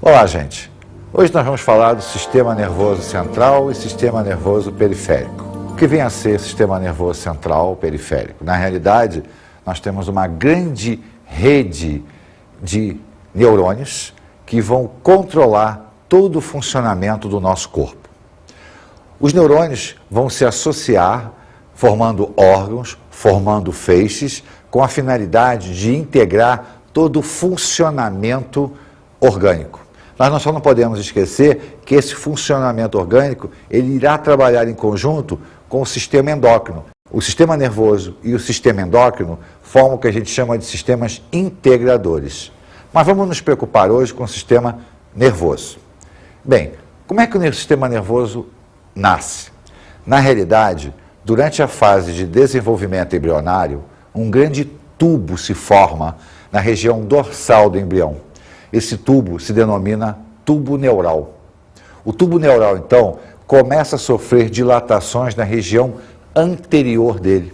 Olá, gente. Hoje nós vamos falar do sistema nervoso central e sistema nervoso periférico. O que vem a ser sistema nervoso central ou periférico? Na realidade, nós temos uma grande rede de neurônios que vão controlar todo o funcionamento do nosso corpo. Os neurônios vão se associar, formando órgãos, formando feixes, com a finalidade de integrar todo o funcionamento orgânico. Nós só não podemos esquecer que esse funcionamento orgânico ele irá trabalhar em conjunto com o sistema endócrino. O sistema nervoso e o sistema endócrino formam o que a gente chama de sistemas integradores. Mas vamos nos preocupar hoje com o sistema nervoso. Bem, como é que o sistema nervoso nasce? Na realidade, durante a fase de desenvolvimento embrionário, um grande tubo se forma na região dorsal do embrião. Esse tubo se denomina tubo neural. O tubo neural, então, começa a sofrer dilatações na região anterior dele.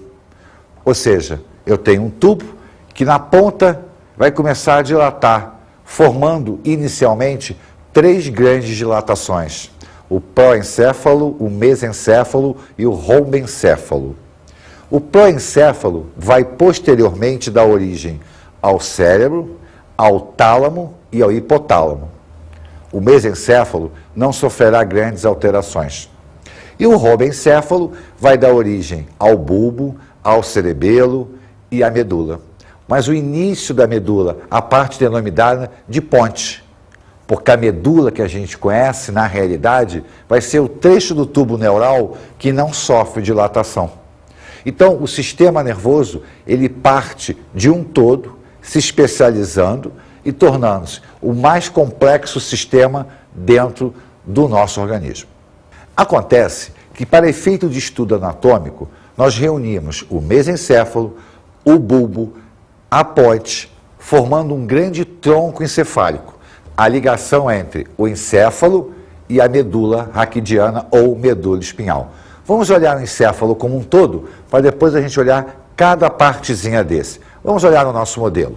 Ou seja, eu tenho um tubo que na ponta vai começar a dilatar, formando inicialmente 3 grandes dilatações: o proencéfalo, o mesencéfalo e o rombencéfalo. O proencéfalo vai posteriormente dar origem ao cérebro, ao tálamo e ao hipotálamo. O mesencéfalo não sofrerá grandes alterações. E o rombencéfalo vai dar origem ao bulbo, ao cerebelo e à medula. Mas o início da medula, a parte denominada de ponte, porque a medula que a gente conhece, na realidade, vai ser o trecho do tubo neural que não sofre dilatação. Então, o sistema nervoso, ele parte de um todo, se especializando e tornando-se o mais complexo sistema dentro do nosso organismo. Acontece que, para efeito de estudo anatômico, nós reunimos o mesencéfalo, o bulbo, a ponte, formando um grande tronco encefálico, a ligação entre o encéfalo e a medula raquidiana ou medula espinhal. Vamos olhar o encéfalo como um todo, para depois a gente olhar cada partezinha desse. Vamos olhar no nosso modelo.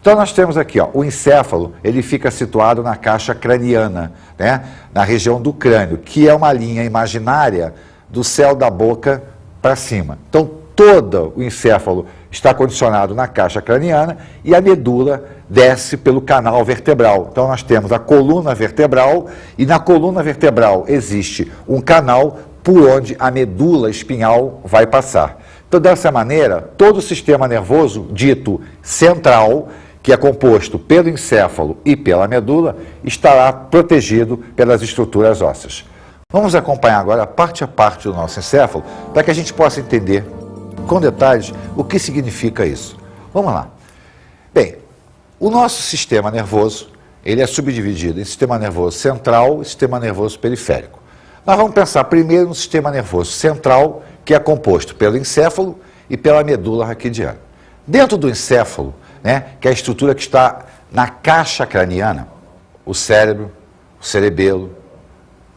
Então nós temos aqui, ó, o encéfalo, ele fica situado na caixa craniana, né, na região do crânio, que é uma linha imaginária do céu da boca para cima. Então todo o encéfalo está condicionado na caixa craniana e a medula desce pelo canal vertebral. Então nós temos a coluna vertebral e na coluna vertebral existe um canal por onde a medula espinhal vai passar. Então dessa maneira, todo o sistema nervoso dito central, que é composto pelo encéfalo e pela medula, estará protegido pelas estruturas ósseas. Vamos acompanhar agora parte a parte do nosso encéfalo, para que a gente possa entender com detalhes o que significa isso. Vamos lá. Bem, o nosso sistema nervoso, ele é subdividido em sistema nervoso central e sistema nervoso periférico. Nós vamos pensar primeiro no sistema nervoso central, que é composto pelo encéfalo e pela medula raquidiana. Dentro do encéfalo, né, que é a estrutura que está na caixa craniana, o cérebro, o cerebelo,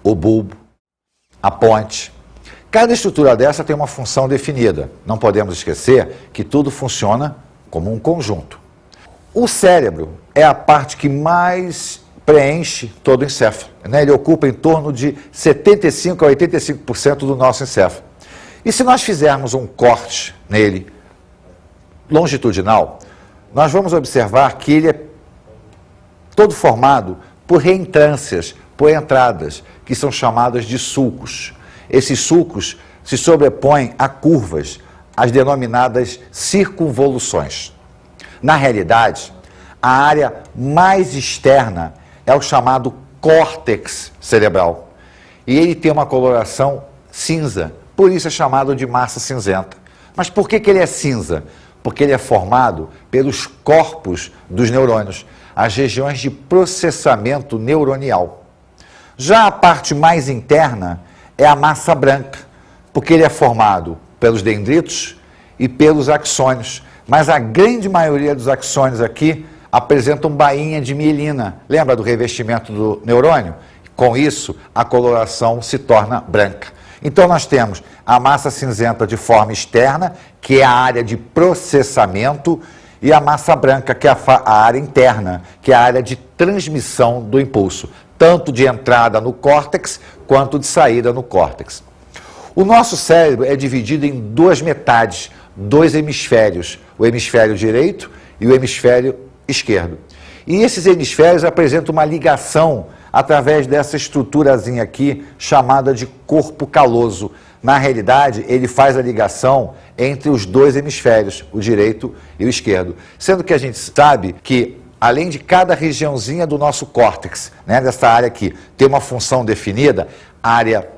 o bulbo, a ponte. Cada estrutura dessa tem uma função definida. Não podemos esquecer que tudo funciona como um conjunto. O cérebro é a parte que mais preenche todo o encéfalo, né? Ele ocupa em torno de 75% a 85% do nosso encéfalo. E se nós fizermos um corte nele longitudinal, nós vamos observar que ele é todo formado por reentrâncias, por entradas, que são chamadas de sulcos. Esses sulcos se sobrepõem a curvas, as denominadas circunvoluções. Na realidade, a área mais externa é o chamado córtex cerebral. E ele tem uma coloração cinza, por isso é chamado de massa cinzenta. Mas por que ele é cinza? Porque ele é formado pelos corpos dos neurônios, as regiões de processamento neuronial. Já a parte mais interna é a massa branca, porque ele é formado pelos dendritos e pelos axônios. Mas a grande maioria dos axônios aqui apresentam bainha de mielina. Lembra do revestimento do neurônio? Com isso, a coloração se torna branca. Então nós temos a massa cinzenta de forma externa, que é a área de processamento, e a massa branca, que é a área interna, que é a área de transmissão do impulso, tanto de entrada no córtex quanto de saída no córtex. O nosso cérebro é dividido em duas metades, dois hemisférios, o hemisfério direito e o hemisfério esquerdo. E esses hemisférios apresentam uma ligação através dessa estruturazinha aqui, chamada de corpo caloso. Na realidade, ele faz a ligação entre os dois hemisférios, o direito e o esquerdo. Sendo que a gente sabe que, além de cada regiãozinha do nosso córtex, né, dessa área aqui, ter uma função definida, a área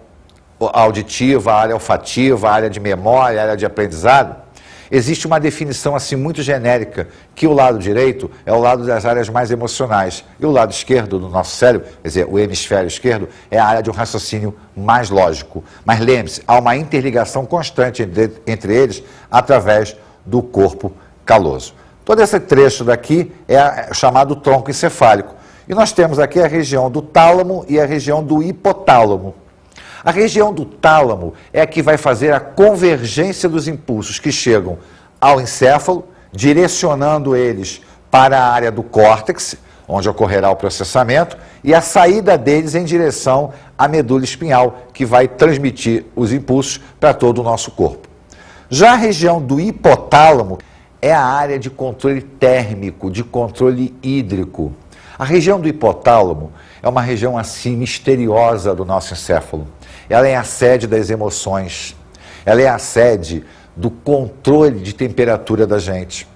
auditiva, a área olfativa, a área de memória, a área de aprendizado, existe uma definição assim muito genérica, que o lado direito é o lado das áreas mais emocionais e o lado esquerdo do nosso cérebro, quer dizer, o hemisfério esquerdo, é a área de um raciocínio mais lógico. Mas lembre-se, há uma interligação constante entre eles através do corpo caloso. Todo esse trecho daqui é chamado tronco encefálico. E nós temos aqui a região do tálamo e a região do hipotálamo. A região do tálamo é a que vai fazer a convergência dos impulsos que chegam ao encéfalo, direcionando eles para a área do córtex, onde ocorrerá o processamento, e a saída deles em direção à medula espinhal, que vai transmitir os impulsos para todo o nosso corpo. Já a região do hipotálamo é a área de controle térmico, de controle hídrico. A região do hipotálamo é uma região assim misteriosa do nosso encéfalo. Ela é a sede das emoções, ela é a sede do controle de temperatura da gente.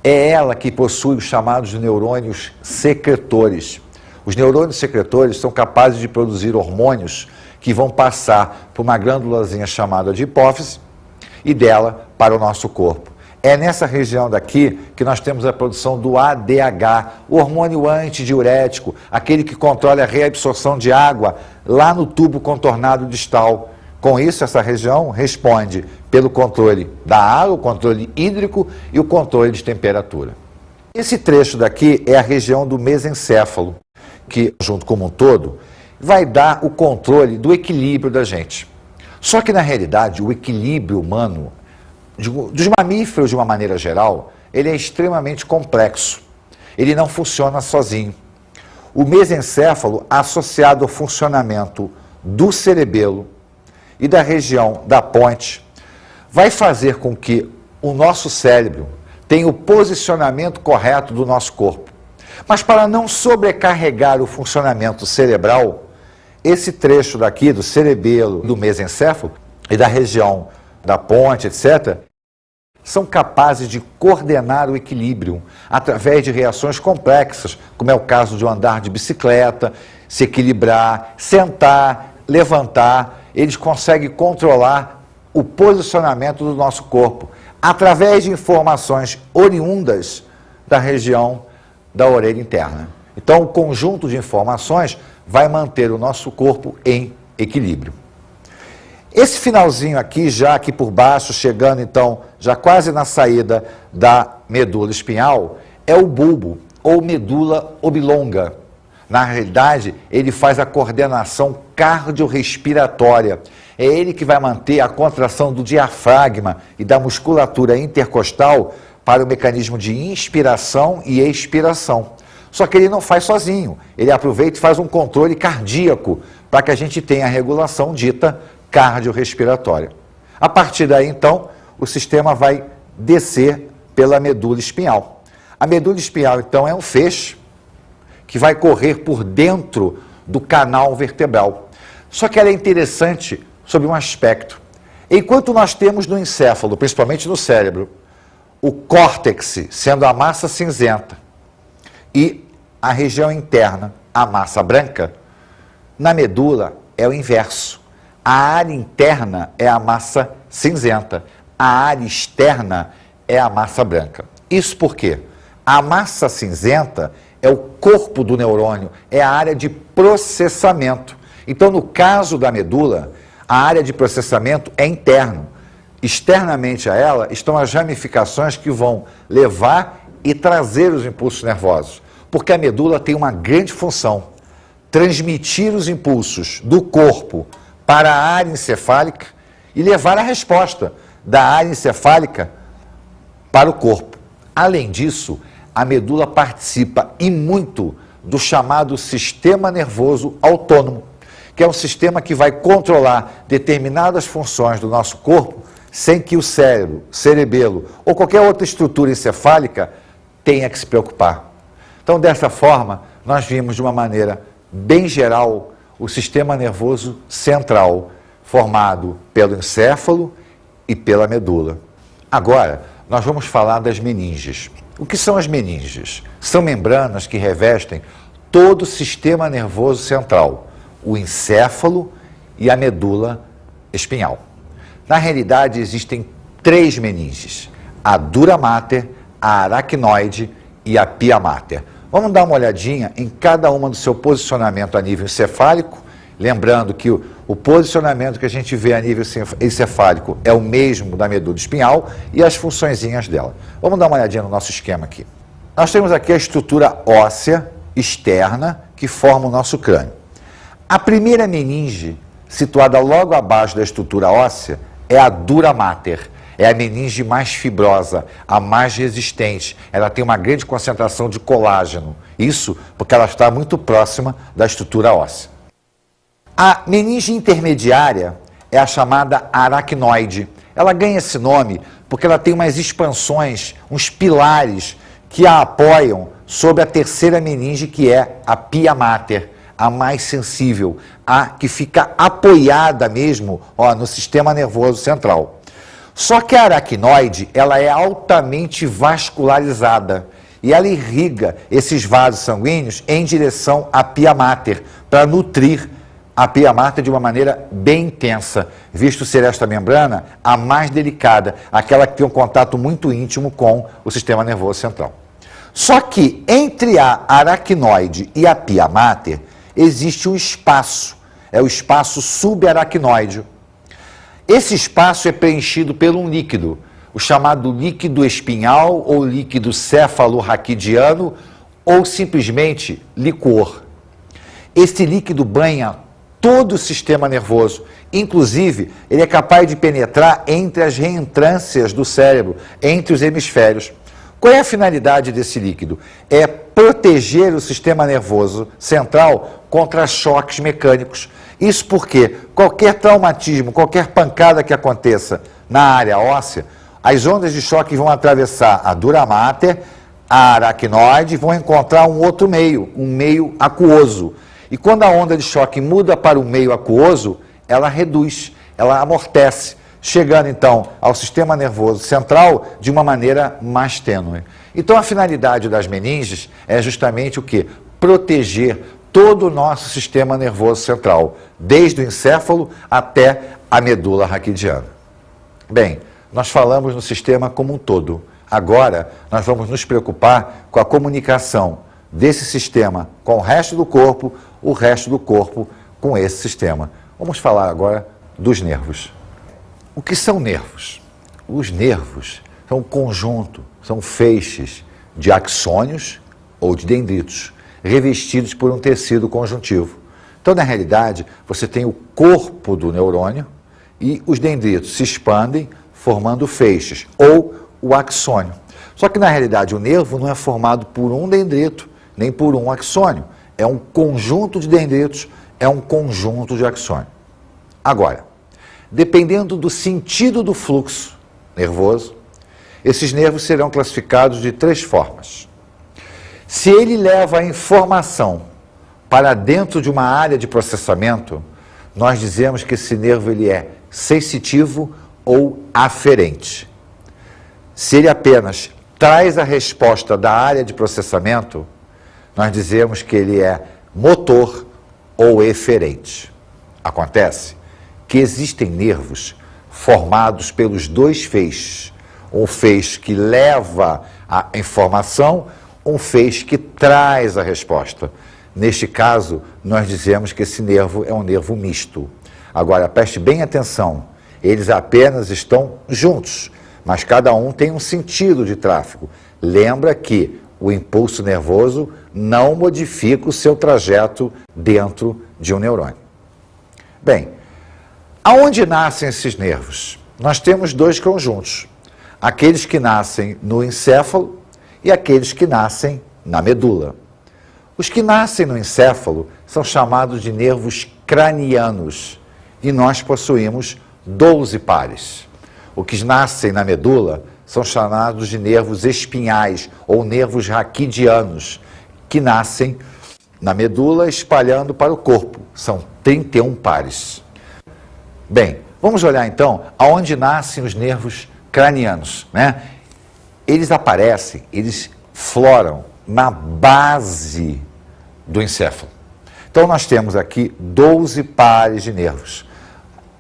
É ela que possui os chamados neurônios secretores. Os neurônios secretores são capazes de produzir hormônios que vão passar por uma glândulazinha chamada de hipófise e dela para o nosso corpo. É nessa região daqui que nós temos a produção do ADH, o hormônio antidiurético, aquele que controla a reabsorção de água lá no tubo contornado distal. Com isso, essa região responde pelo controle da água, o controle hídrico e o controle de temperatura. Esse trecho daqui é a região do mesencéfalo, que, junto como um todo, vai dar o controle do equilíbrio da gente. Só que, na realidade, o equilíbrio humano dos mamíferos, de uma maneira geral, ele é extremamente complexo. Ele não funciona sozinho. O mesencéfalo, associado ao funcionamento do cerebelo e da região da ponte, vai fazer com que o nosso cérebro tenha o posicionamento correto do nosso corpo. Mas para não sobrecarregar o funcionamento cerebral, esse trecho daqui do cerebelo, do mesencéfalo e da região da ponte, etc., são capazes de coordenar o equilíbrio através de reações complexas, como é o caso de um andar de bicicleta, se equilibrar, sentar, levantar. Eles conseguem controlar o posicionamento do nosso corpo através de informações oriundas da região da orelha interna. Então, o conjunto de informações vai manter o nosso corpo em equilíbrio. Esse finalzinho aqui, já aqui por baixo, chegando então, já quase na saída da medula espinhal, é o bulbo, ou medula oblonga. Na realidade, ele faz a coordenação cardiorrespiratória. É ele que vai manter a contração do diafragma e da musculatura intercostal para o mecanismo de inspiração e expiração. Só que ele não faz sozinho, ele aproveita e faz um controle cardíaco para que a gente tenha a regulação dita cardiorrespiratória. A partir daí, então, o sistema vai descer pela medula espinhal. A medula espinhal, então, é um feixe que vai correr por dentro do canal vertebral. Só que ela é interessante sob um aspecto. Enquanto nós temos no encéfalo, principalmente no cérebro, o córtex sendo a massa cinzenta e a região interna, a massa branca, na medula é o inverso. A área interna é a massa cinzenta, a área externa é a massa branca. Isso por quê? A massa cinzenta é o corpo do neurônio, é a área de processamento. Então, no caso da medula, a área de processamento é interno. Externamente a ela estão as ramificações que vão levar e trazer os impulsos nervosos. Porque a medula tem uma grande função: transmitir os impulsos do corpo para a área encefálica e levar a resposta da área encefálica para o corpo. Além disso, a medula participa e muito do chamado sistema nervoso autônomo, que é um sistema que vai controlar determinadas funções do nosso corpo sem que o cérebro, cerebelo ou qualquer outra estrutura encefálica tenha que se preocupar. Então, dessa forma, nós vimos de uma maneira bem geral o sistema nervoso central, formado pelo encéfalo e pela medula. Agora, nós vamos falar das meninges. O que são as meninges? São membranas que revestem todo o sistema nervoso central, o encéfalo e a medula espinhal. Na realidade, existem 3 meninges: a dura mater, a aracnoide e a pia mater. Vamos dar uma olhadinha em cada uma do seu posicionamento a nível encefálico, lembrando que o posicionamento que a gente vê a nível encefálico é o mesmo da medula espinhal e as funçõezinhas dela. Vamos dar uma olhadinha no nosso esquema aqui. Nós temos aqui a estrutura óssea externa que forma o nosso crânio. A primeira meninge, situada logo abaixo da estrutura óssea, é a dura mater. É a meninge mais fibrosa, a mais resistente. Ela tem uma grande concentração de colágeno. Isso porque ela está muito próxima da estrutura óssea. A meninge intermediária é a chamada aracnoide. Ela ganha esse nome porque ela tem umas expansões, uns pilares que a apoiam sobre a terceira meninge, que é a pia mater, a mais sensível, a que fica apoiada mesmo no sistema nervoso central. Só que a aracnoide, ela é altamente vascularizada e ela irriga esses vasos sanguíneos em direção à pia mater, para nutrir a pia mater de uma maneira bem intensa, visto ser esta membrana a mais delicada, aquela que tem um contato muito íntimo com o sistema nervoso central. Só que entre a aracnoide e a pia mater existe um espaço, é o espaço subaracnoide. Esse espaço é preenchido por um líquido, o chamado líquido espinhal ou líquido cefalorraquidiano ou simplesmente licor. Esse líquido banha todo o sistema nervoso, inclusive ele é capaz de penetrar entre as reentrâncias do cérebro, entre os hemisférios. Qual é a finalidade desse líquido? É proteger o sistema nervoso central contra choques mecânicos. Isso porque qualquer traumatismo, qualquer pancada que aconteça na área óssea, as ondas de choque vão atravessar a dura mater, a aracnoide, e vão encontrar um outro meio, um meio aquoso. E quando a onda de choque muda para o meio aquoso, ela reduz, ela amortece, chegando então ao sistema nervoso central de uma maneira mais tênue. Então a finalidade das meninges é justamente o quê? Proteger todo o nosso sistema nervoso central, desde o encéfalo até a medula raquidiana. Bem, nós falamos no sistema como um todo. Agora nós vamos nos preocupar com a comunicação desse sistema com o resto do corpo com esse sistema. Vamos falar agora dos nervos. O que são nervos? Os nervos são um conjunto, são feixes de axônios ou de dendritos, revestidos por um tecido conjuntivo. Então, na realidade, você tem o corpo do neurônio e os dendritos se expandem formando feixes, ou o axônio. Só que, na realidade, o nervo não é formado por um dendrito, nem por um axônio. É um conjunto de dendritos, é um conjunto de axônio. Agora, dependendo do sentido do fluxo nervoso, esses nervos serão classificados de 3 formas. Se ele leva a informação para dentro de uma área de processamento, nós dizemos que esse nervo ele é sensitivo ou aferente. Se ele apenas traz a resposta da área de processamento, nós dizemos que ele é motor ou eferente. Acontece que existem nervos formados pelos 2 feixes. Um feixe que leva a informação, um feixe que traz a resposta. Neste caso, nós dizemos que esse nervo é um nervo misto. Agora, preste bem atenção, eles apenas estão juntos, mas cada um tem um sentido de tráfego. Lembra que o impulso nervoso não modifica o seu trajeto dentro de um neurônio. Bem, aonde nascem esses nervos? Nós temos 2 conjuntos. Aqueles que nascem no encéfalo e aqueles que nascem na medula. Os que nascem no encéfalo são chamados de nervos cranianos e nós possuímos 12 pares. Os que nascem na medula são chamados de nervos espinhais ou nervos raquidianos, que nascem na medula espalhando para o corpo. São 31 pares. Bem, vamos olhar então aonde nascem os nervos cranianos, né? Eles aparecem, eles floram na base do encéfalo. Então nós temos aqui 12 pares de nervos.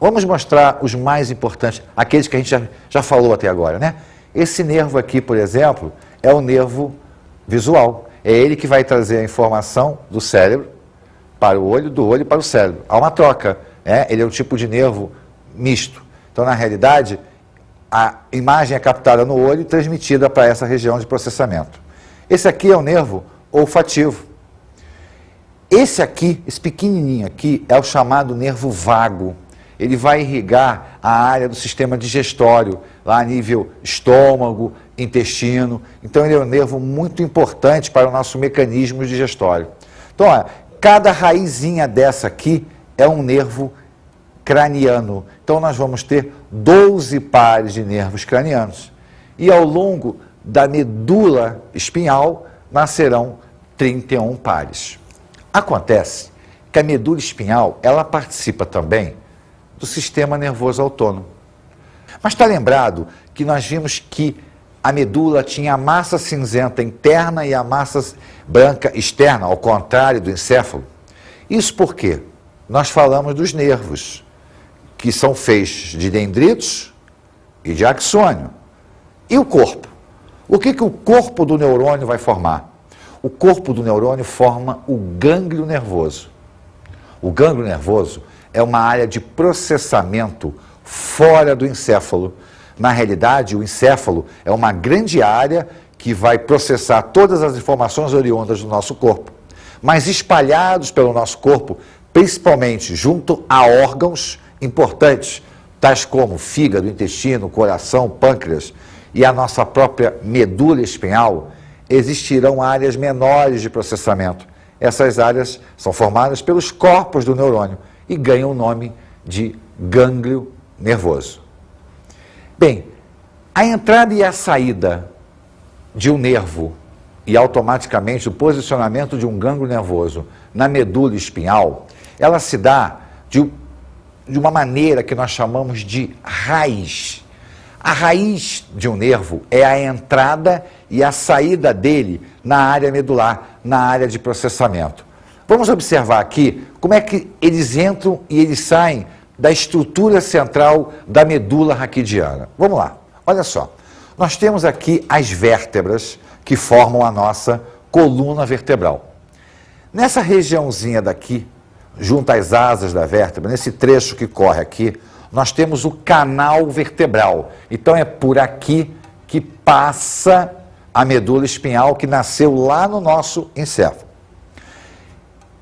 Vamos mostrar os mais importantes, aqueles que a gente já falou até agora, né? Esse nervo aqui, por exemplo, é o nervo visual. É ele que vai trazer a informação do cérebro para o olho, do olho para o cérebro. Há uma troca, né? Ele é um tipo de nervo misto. Então, na realidade, a imagem é captada no olho e transmitida para essa região de processamento. Esse aqui é o nervo olfativo. Esse aqui, esse pequenininho aqui, é o chamado nervo vago. Ele vai irrigar a área do sistema digestório, lá a nível estômago, intestino. Então, ele é um nervo muito importante para o nosso mecanismo digestório. Então, ó, cada raizinha dessa aqui é um nervo craniano. Então, nós vamos ter 12 pares de nervos cranianos. E ao longo da medula espinhal, nascerão 31 pares. Acontece que a medula espinhal, ela participa também do sistema nervoso autônomo. Mas está lembrado que nós vimos que a medula tinha a massa cinzenta interna e a massa branca externa, ao contrário do encéfalo? Isso porque nós falamos dos nervos, que são feixes de dendritos e de axônio. E o corpo? O que o corpo do neurônio vai formar? O corpo do neurônio forma o gânglio nervoso. O gânglio nervoso é uma área de processamento fora do encéfalo. Na realidade, o encéfalo é uma grande área que vai processar todas as informações oriundas do nosso corpo. Mas espalhados pelo nosso corpo, principalmente junto a órgãos importantes, tais como fígado, intestino, coração, pâncreas e a nossa própria medula espinhal, existirão áreas menores de processamento. Essas áreas são formadas pelos corpos do neurônio e ganham o nome de gânglio nervoso. Bem, a entrada e a saída de um nervo e automaticamente o posicionamento de um gânglio nervoso na medula espinhal, ela se dá de uma maneira que nós chamamos de raiz. A raiz de um nervo é a entrada e a saída dele na área medular, na área de processamento. Vamos observar aqui como é que eles entram e eles saem da estrutura central da medula raquidiana. Vamos lá, olha só. Nós temos aqui as vértebras que formam a nossa coluna vertebral. Nessa regiãozinha daqui, junto às asas da vértebra, nesse trecho que corre aqui, nós temos o canal vertebral. Então é por aqui que passa a medula espinhal que nasceu lá no nosso encéfalo.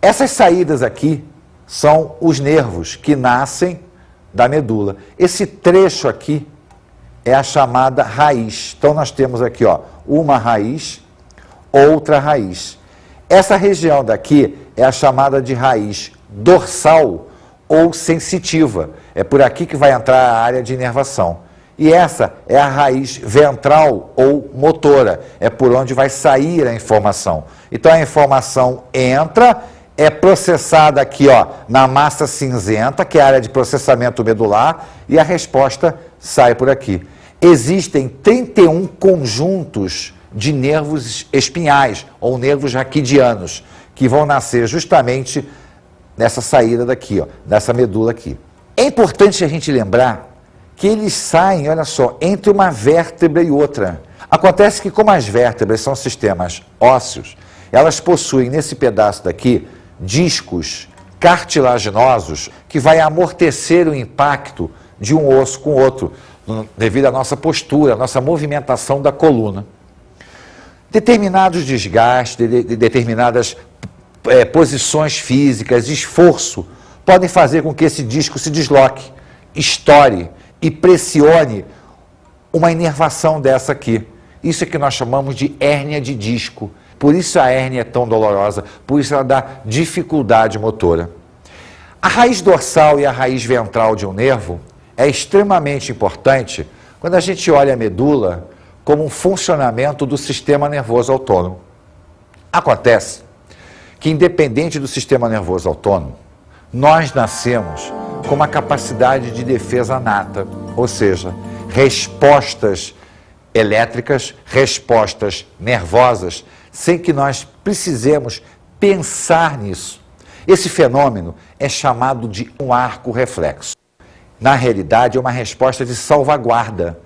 Essas saídas aqui são os nervos que nascem da medula. Esse trecho aqui é a chamada raiz. Então nós temos aqui, ó, uma raiz, outra raiz. Essa região daqui é a chamada de raiz dorsal ou sensitiva. É por aqui que vai entrar a área de inervação. E essa é a raiz ventral ou motora. É por onde vai sair a informação. Então a informação entra, é processada aqui, ó, na massa cinzenta, que é a área de processamento medular, e a resposta sai por aqui. Existem 31 conjuntos de nervos espinhais, ou nervos raquidianos, que vão nascer justamente nessa saída daqui, ó, dessa medula aqui. É importante a gente lembrar que eles saem, olha só, entre uma vértebra e outra. Acontece que como as vértebras são sistemas ósseos, elas possuem nesse pedaço daqui discos cartilaginosos que vai amortecer o impacto de um osso com o outro, devido à nossa postura, à nossa movimentação da coluna. Determinados desgastes, determinadas posições físicas, esforço, podem fazer com que esse disco se desloque, estoure e pressione uma inervação dessa aqui. Isso é que nós chamamos de hérnia de disco. Por isso a hérnia é tão dolorosa, por isso ela dá dificuldade motora. A raiz dorsal e a raiz ventral de um nervo é extremamente importante quando a gente olha a medula como um funcionamento do sistema nervoso autônomo. Acontece que, independente do sistema nervoso autônomo, nós nascemos com uma capacidade de defesa nata, ou seja, respostas elétricas, respostas nervosas, sem que nós precisemos pensar nisso. Esse fenômeno é chamado de um arco reflexo. Na realidade, é uma resposta de salvaguarda.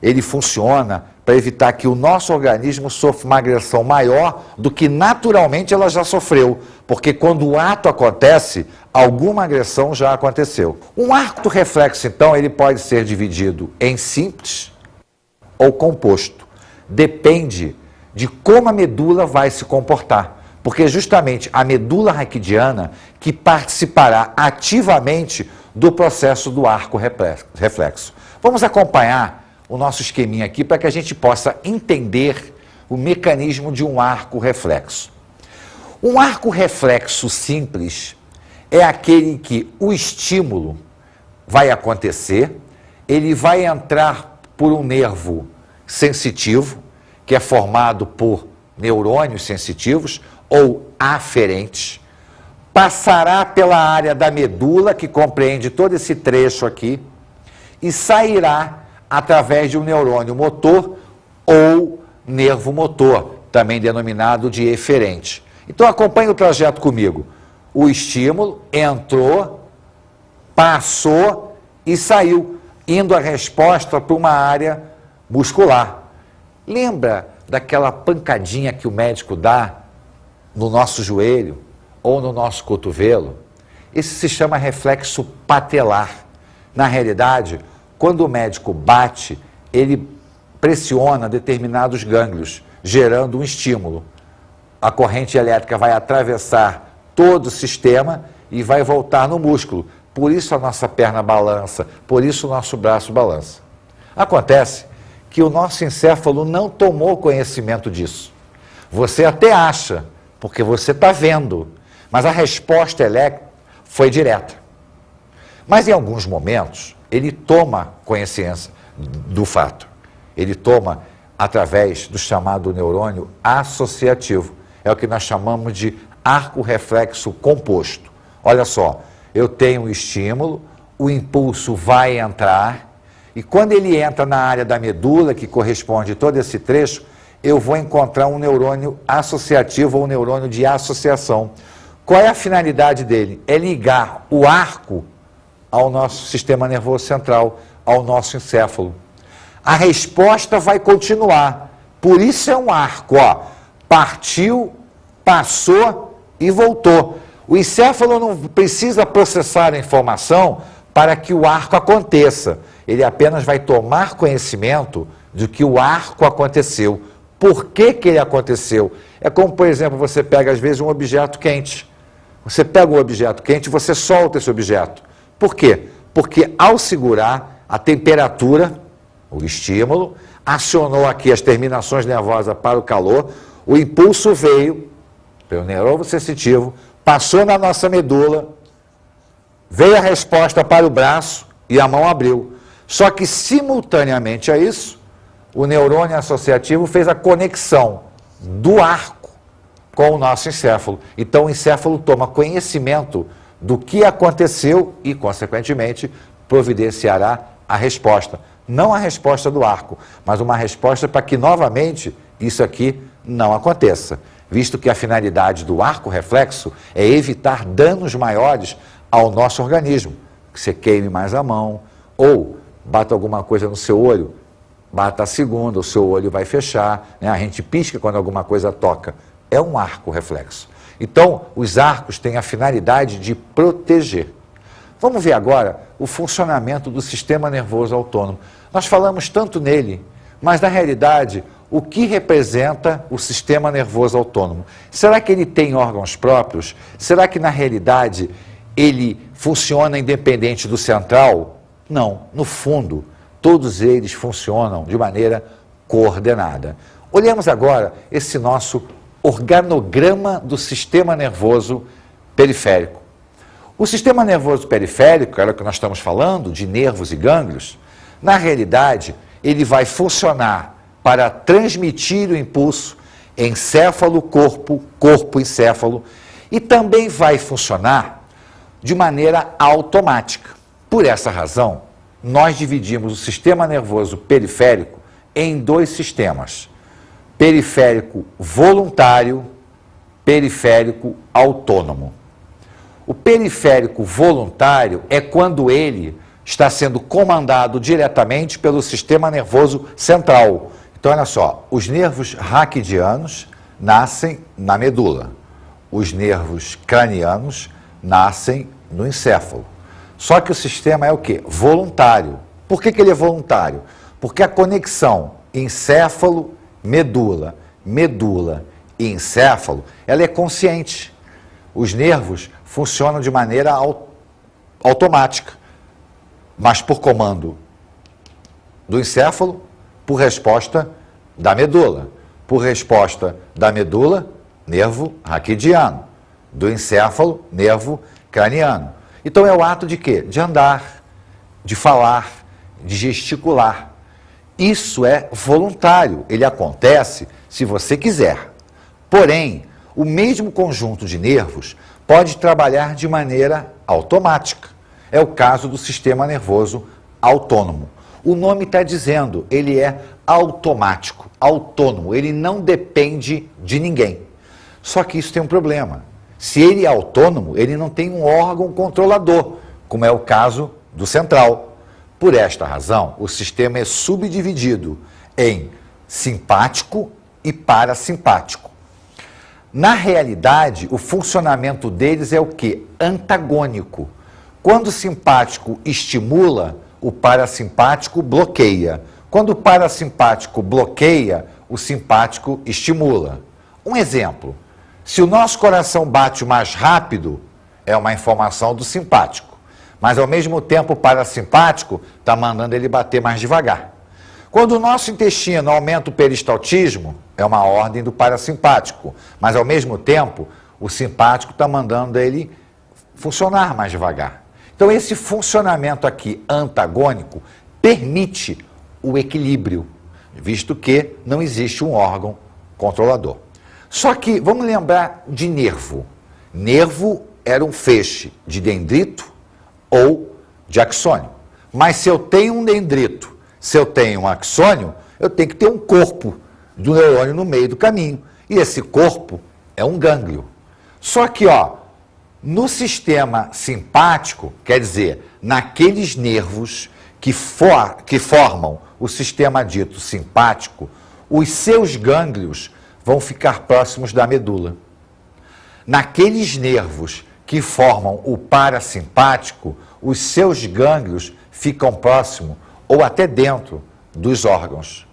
Ele funciona para evitar que o nosso organismo sofra uma agressão maior do que naturalmente ela já sofreu, porque quando o ato acontece, alguma agressão já aconteceu. Um arco reflexo, então, ele pode ser dividido em simples ou composto. Depende de como a medula vai se comportar, porque é justamente a medula raquidiana que participará ativamente do processo do arco reflexo. Vamos acompanhar o nosso esqueminha aqui para que a gente possa entender o mecanismo de um arco reflexo. Um arco reflexo simples é aquele em que o estímulo vai acontecer, ele vai entrar por um nervo sensitivo, que é formado por neurônios sensitivos ou aferentes, passará pela área da medula, que compreende todo esse trecho aqui, e sairá através de um neurônio motor ou nervo motor, também denominado de eferente. Então acompanhe o trajeto comigo. O estímulo entrou, passou e saiu, indo a resposta para uma área muscular. Lembra daquela pancadinha que o médico dá no nosso joelho ou no nosso cotovelo? Esse se chama reflexo patelar. Na realidade, quando o médico bate, ele pressiona determinados gânglios, gerando um estímulo. A corrente elétrica vai atravessar todo o sistema e vai voltar no músculo. Por isso a nossa perna balança, por isso o nosso braço balança. Acontece que o nosso encéfalo não tomou conhecimento disso. Você até acha, porque você está vendo, mas a resposta elétrica foi direta. Mas em alguns momentos, ele toma consciência do fato. Ele toma através do chamado neurônio associativo. É o que nós chamamos de arco reflexo composto. Olha só, eu tenho um estímulo, o impulso vai entrar, e quando ele entra na área da medula, que corresponde a todo esse trecho, eu vou encontrar um neurônio associativo ou um neurônio de associação. Qual é a finalidade dele? É ligar o arco ao nosso sistema nervoso central, ao nosso encéfalo. A resposta vai continuar, por isso é um arco, ó. Partiu, passou e voltou. O encéfalo não precisa processar a informação para que o arco aconteça. Ele apenas vai tomar conhecimento de que o arco aconteceu. Por que que ele aconteceu? É como, por exemplo, você pega às vezes um objeto quente. Você pega um objeto quente e você solta esse objeto. Por quê? Porque ao segurar a temperatura, o estímulo, acionou aqui as terminações nervosas para o calor, o impulso veio pelo neurônio sensitivo, passou na nossa medula, veio a resposta para o braço e a mão abriu. Só que simultaneamente a isso, o neurônio associativo fez a conexão do arco com o nosso encéfalo. Então o encéfalo toma conhecimento do que aconteceu e, consequentemente, providenciará a resposta. Não a resposta do arco, mas uma resposta para que, novamente, isso aqui não aconteça, visto que a finalidade do arco reflexo é evitar danos maiores ao nosso organismo, que você queime mais a mão, ou bata alguma coisa no seu olho, bata a segunda, o seu olho vai fechar, né? A gente pisca quando alguma coisa toca. É um arco reflexo. Então, os arcos têm a finalidade de proteger. Vamos ver agora o funcionamento do sistema nervoso autônomo. Nós falamos tanto nele, mas na realidade, o que representa o sistema nervoso autônomo? Será que ele tem órgãos próprios? Será que na realidade ele funciona independente do central? Não, no fundo, todos eles funcionam de maneira coordenada. Olhemos agora esse nosso organograma do sistema nervoso periférico. O sistema nervoso periférico, era o que nós estamos falando, de nervos e gânglios, na realidade, ele vai funcionar para transmitir o impulso encéfalo-corpo, corpo-encéfalo, e também vai funcionar de maneira automática. Por essa razão, nós dividimos o sistema nervoso periférico em dois sistemas: periférico voluntário, periférico autônomo. O periférico voluntário é quando ele está sendo comandado diretamente pelo sistema nervoso central. Então, olha só, os nervos raquidianos nascem na medula, os nervos cranianos nascem no encéfalo. Só que o sistema é o quê? Voluntário. Por que ele é voluntário? Porque a conexão encéfalo-medula, medula e encéfalo, ela é consciente. Os nervos funcionam de maneira automática, mas por comando do encéfalo, por resposta da medula. Por resposta da medula, nervo raquidiano. Do encéfalo, nervo craniano. Então é o ato de quê? De andar, de falar, de gesticular. Isso é voluntário, ele acontece se você quiser. Porém, o mesmo conjunto de nervos pode trabalhar de maneira automática. É o caso do sistema nervoso autônomo. O nome está dizendo, ele é automático, autônomo, ele não depende de ninguém. Só que isso tem um problema. Se ele é autônomo, ele não tem um órgão controlador, como é o caso do central. Por esta razão, o sistema é subdividido em simpático e parasimpático. Na realidade, o funcionamento deles é o quê? Antagônico. Quando o simpático estimula, o parasimpático bloqueia. Quando o parasimpático bloqueia, o simpático estimula. Um exemplo, se o nosso coração bate mais rápido, é uma informação do simpático, mas ao mesmo tempo o parasimpático está mandando ele bater mais devagar. Quando o nosso intestino aumenta o peristaltismo, é uma ordem do parasimpático, mas ao mesmo tempo o simpático está mandando ele funcionar mais devagar. Então esse funcionamento aqui antagônico permite o equilíbrio, visto que não existe um órgão controlador. Só que vamos lembrar de nervo. Nervo era um feixe de dendrito ou de axônio. Mas se eu tenho um dendrito, se eu tenho um axônio, eu tenho que ter um corpo do neurônio no meio do caminho. E esse corpo é um gânglio. Só que, no sistema simpático, quer dizer, naqueles nervos que formam o sistema dito simpático, os seus gânglios vão ficar próximos da medula. Naqueles nervos que formam o parasimpático, os seus gânglios ficam próximos ou até dentro dos órgãos.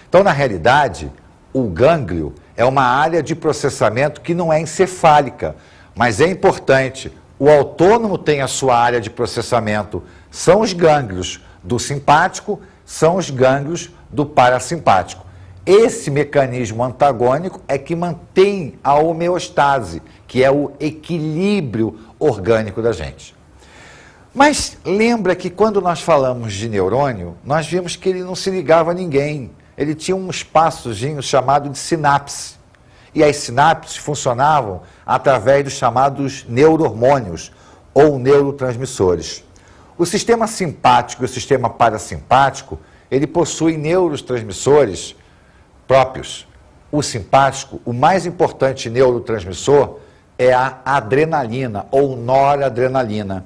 Então, na realidade, o gânglio é uma área de processamento que não é encefálica, mas é importante. O autônomo tem a sua área de processamento, são os gânglios do simpático, são os gânglios do parasimpático. Esse mecanismo antagônico é que mantém a homeostase, que é o equilíbrio orgânico da gente. Mas lembra que quando nós falamos de neurônio, nós vimos que ele não se ligava a ninguém. Ele tinha um espaçozinho chamado de sinapse. E as sinapses funcionavam através dos chamados neurohormônios ou neurotransmissores. O sistema simpático e o sistema parasimpático, ele possui neurotransmissores próprios. O simpático, o mais importante neurotransmissor é a adrenalina ou noradrenalina.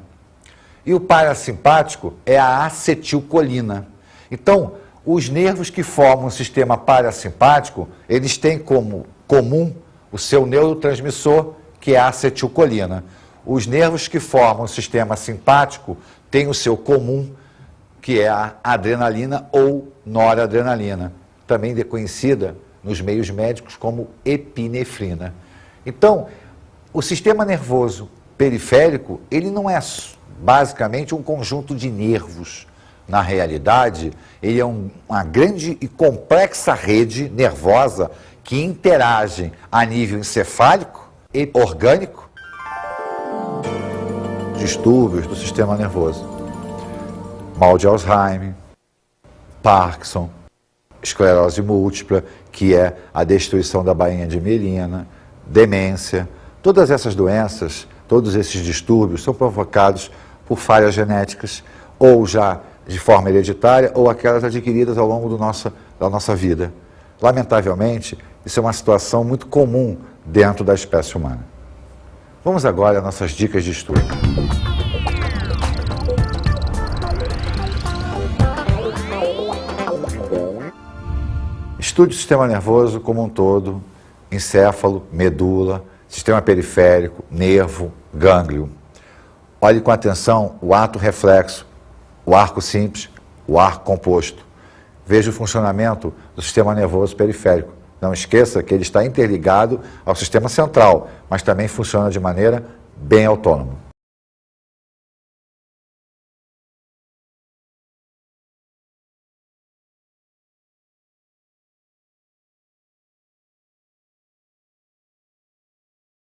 E o parasimpático é a acetilcolina. Então, os nervos que formam o sistema parasimpático, eles têm como comum o seu neurotransmissor, que é a acetilcolina. Os nervos que formam o sistema simpático têm o seu comum, que é a adrenalina ou noradrenalina, também conhecida nos meios médicos como epinefrina. Então, o sistema nervoso periférico, ele não é basicamente um conjunto de nervos, Na realidade, ele é uma grande e complexa rede nervosa que interage a nível encefálico e orgânico, distúrbios do sistema nervoso. Mal de Alzheimer, Parkinson, esclerose múltipla, que é a destruição da bainha de mielina, demência. Todas essas doenças, todos esses distúrbios são provocados por falhas genéticas, ou já de forma hereditária, ou aquelas adquiridas ao longo da nossa vida. Lamentavelmente, isso é uma situação muito comum dentro da espécie humana. Vamos agora às nossas dicas de estudo. Estude o sistema nervoso como um todo, encéfalo, medula, sistema periférico, nervo, gânglio. Olhe com atenção o ato reflexo, o arco simples, o arco composto. Veja o funcionamento do sistema nervoso periférico. Não esqueça que ele está interligado ao sistema central, mas também funciona de maneira bem autônoma.